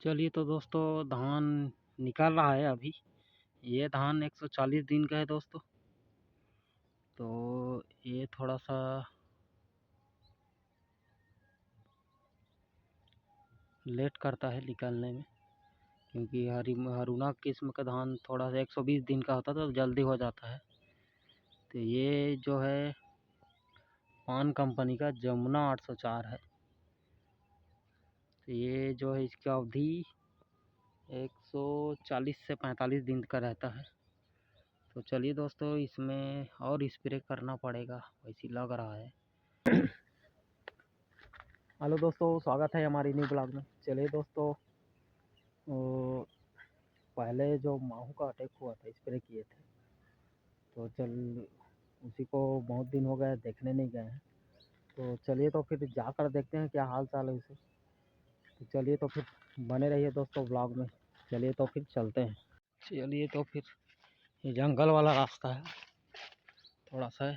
चलिए तो दोस्तों धान निकल रहा है अभी। ये धान 140 दिन का है दोस्तों। तो ये थोड़ा सा लेट करता है निकलने में, क्योंकि हरुणा किस्म का धान थोड़ा सा 120 दिन का होता है तो जल्दी हो जाता है। तो ये जो है पान कंपनी का जमुना 804 है। तो ये जो है इसकी अवधि 140 से 45 दिन का रहता है। तो चलिए दोस्तों इसमें और स्प्रे करना पड़ेगा वैसे लग रहा है। हेलो दोस्तों, स्वागत है हमारी न्यू ब्लॉग में। चलिए दोस्तों, पहले जो माहू का अटैक हुआ था स्प्रे किए थे, तो उसी को बहुत दिन हो गए देखने नहीं गए हैं। तो चलिए तो फिर जाकर देखते हैं क्या हाल चाल है उसे। तो चलिए तो फिर बने रहिए दोस्तों ब्लॉग में। चलिए तो फिर चलते हैं। चलिए तो फिर ये जंगल वाला रास्ता है, थोड़ा सा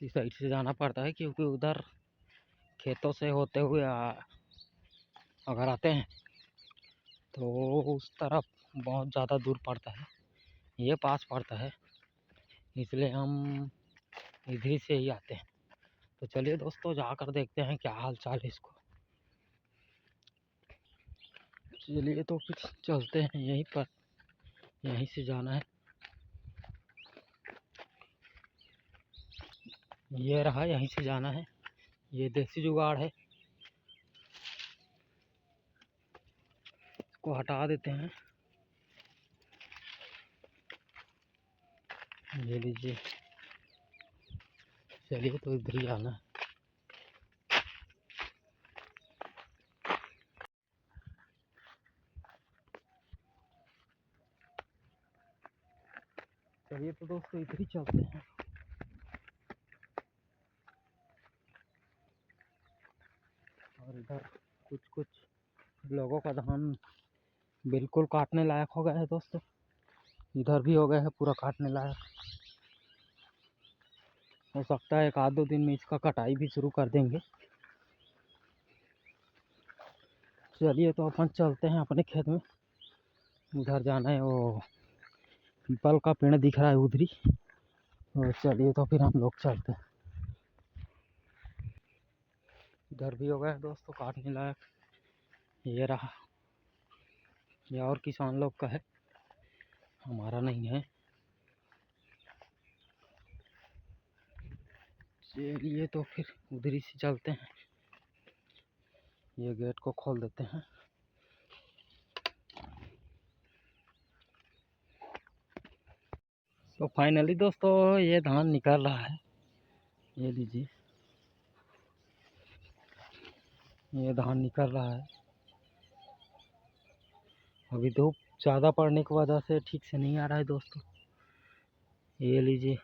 इस साइड से जाना पड़ता है, क्योंकि उधर खेतों से होते हुए अगर आते हैं तो उस तरफ बहुत ज़्यादा दूर पड़ता है। ये पास पड़ता है, इसलिए हम इधर से ही आते हैं। तो चलिए दोस्तों जाकर देखते हैं क्या हाल चाल है इसको। चलिए तो फिर चलते हैं, यहीं पर यहीं से जाना है। ये रहा, यहीं से जाना है। ये देसी जुगाड़ है, इसको हटा देते हैं। ये लीजिए। चलिए तो इधर ही जाना है। चलिए तो दोस्तों इधर ही चलते हैं। और इधर कुछ कुछ लोगों का धान बिल्कुल काटने लायक हो गया है दोस्तों। इधर भी हो गया है पूरा काटने लायक। हो सकता है एक आध दो दिन में इसका कटाई भी शुरू कर देंगे। चलिए तो अपन चलते हैं अपने खेत में। उधर जाना है, वो पीपल का पेड़ दिख रहा है उधरी। तो चलिए तो फिर हम लोग चलते हैं। इधर भी हो गया है दोस्तों काटने लायक। ये रहा, ये और किसान लोग का है, हमारा नहीं है। चलिए तो फिर उधर ही से चलते हैं। ये गेट को खोल देते हैं। तो फाइनली दोस्तों ये धान निकल रहा है। ये लीजिए, ये धान निकल रहा है। अभी धूप ज़्यादा पड़ने की वजह से ठीक से नहीं आ रहा है दोस्तों। ये लीजिए।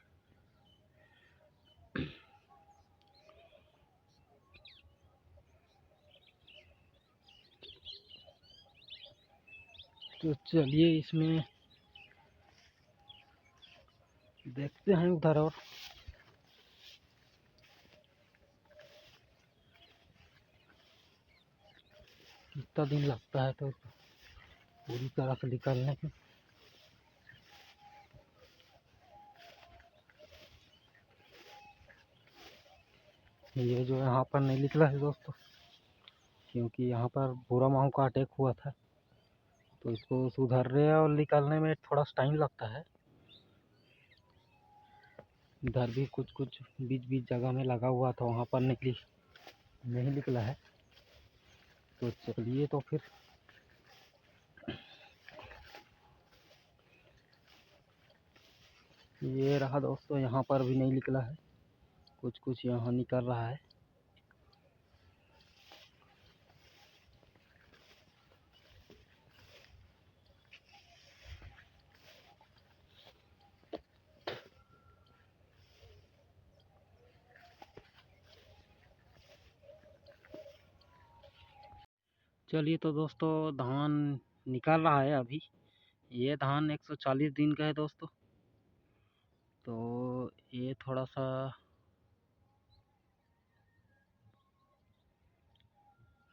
तो चलिए इसमें देखते हैं उधर और कितना दिन लगता है तो पूरी तरह से निकलने में। ये जो यहाँ पर नहीं निकला है दोस्तों, क्योंकि यहाँ पर बुरा माहू का अटैक हुआ था, तो इसको सुधरने और निकलने में थोड़ा टाइम लगता है। इधर भी कुछ कुछ बीच बीच जगह में लगा हुआ था, वहाँ पर नहीं निकला है। तो चलिए तो फिर ये रहा दोस्तों, यहाँ पर भी नहीं निकला है। कुछ कुछ यहाँ निकल रहा है। चलिए तो दोस्तों धान निकल रहा है अभी। ये धान 140 दिन का है दोस्तों। तो ये थोड़ा सा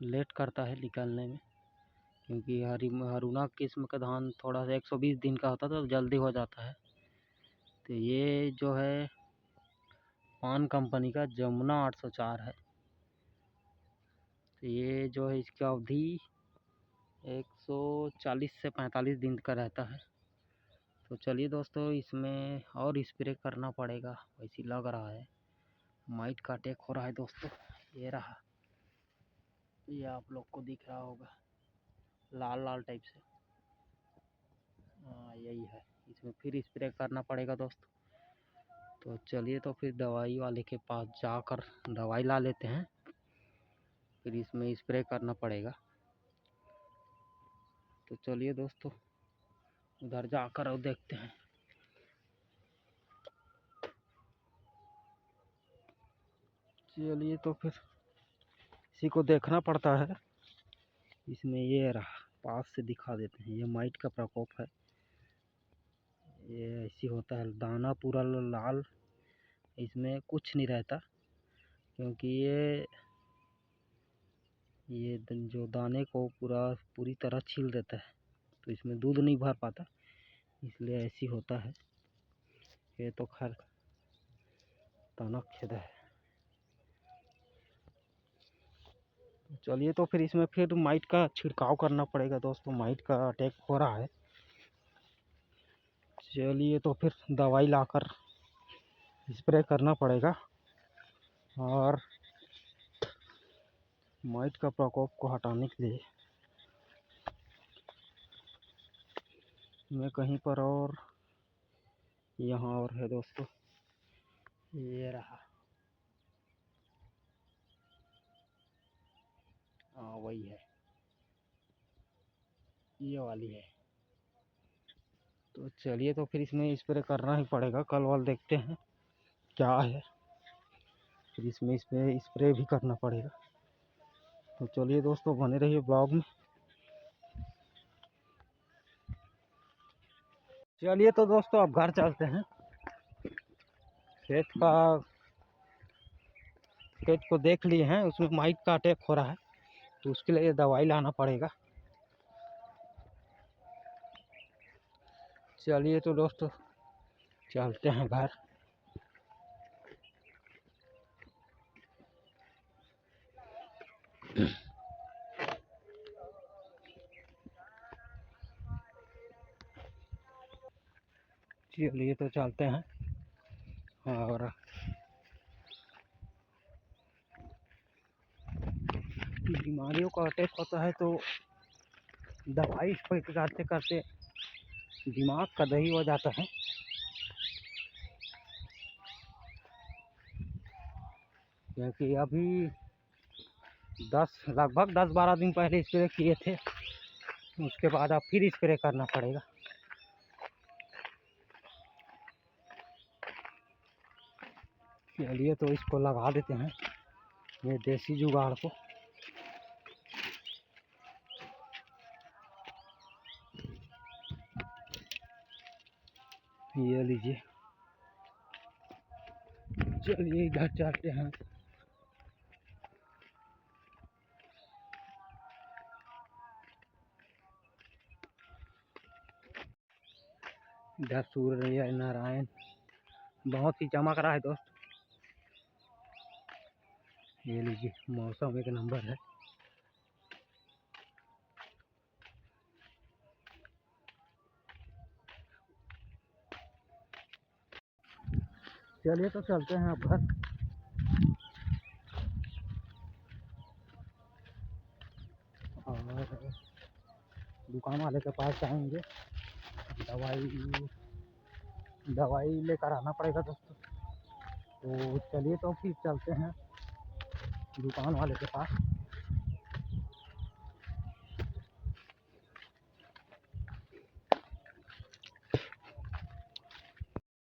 लेट करता है निकलने में, क्योंकि हरुणा किस्म का धान थोड़ा सा 120 दिन का होता है तो जल्दी हो जाता है। तो ये जो है पान कंपनी का जमुना 804 है। तो ये जो है इसकी अवधि 140 से 45 दिन का रहता है। तो चलिए दोस्तों, इसमें और स्प्रे करना पड़ेगा वैसे लग रहा है। माइट का अटैक हो रहा है दोस्तों, ये रहा, ये आप लोग को दिख रहा होगा लाल लाल टाइप से। हाँ यही है, इसमें फिर स्प्रे करना पड़ेगा दोस्तों। तो चलिए तो फिर दवाई वाले के पास जाकर दवाई ला लेते हैं, फिर इसमें स्प्रे करना पड़ेगा। तो चलिए दोस्तों, उधर जाकर और देखते हैं। चलिए तो फिर इसी को देखना पड़ता है। इसमें ये रहा, पास से दिखा देते हैं, ये माइट का प्रकोप है। ये ऐसी होता है, दाना पूरा लाल, इसमें कुछ नहीं रहता, क्योंकि ये जो दाने को पूरी तरह छील देता है, तो इसमें दूध नहीं भर पाता, इसलिए ऐसी होता है। ये तो खैर तनक खेद है। चलिए तो फिर इसमें फिर माइट का छिड़काव करना पड़ेगा दोस्तों, माइट का अटैक हो रहा है। चलिए तो फिर दवाई लाकर स्प्रे करना पड़ेगा और माइट का प्रकोप को हटाने के लिए मैं कहीं पर और यहाँ और है दोस्तों, ये रहा। हाँ वही है, ये वाली है। तो चलिए तो फिर इसमें स्प्रे करना ही पड़ेगा, कल वाल देखते हैं क्या है, फिर इसमें स्प्रे भी करना पड़ेगा। तो चलिए दोस्तों, बने रहिए ब्लॉग में। चलिए तो दोस्तों, अब घर चलते हैं। खेत को देख लिए हैं, उसमें माइट का अटैक हो रहा है, तो उसके लिए दवाई लाना पड़ेगा। चलिए तो दोस्तों, चलते हैं घर। चलिए तो चलते हैं। और बीमारियों का अटैक होता है तो दवाई स्प्रे करते करते दिमाग का दही हो जाता है। क्योंकि अभी लगभग 10-12 दिन पहले स्प्रे किए थे, उसके बाद अब फिर स्प्रे करना पड़ेगा। चलिए तो इसको लगा देते हैं, ये देसी जुगाड़ को। ये लीजिए, चलिए इधर चलते हैं। इधर सूर्य नारायण बहुत ही चमक रहा है दोस्त। ये लीजिए, मौसम एक नंबर है। चलिए तो चलते हैं अब घर। और दुकान वाले के पास जाएंगे, दवाई लेकर आना पड़ेगा दोस्तों। तो चलिए तो फिर चलते हैं दुकान वाले के पास।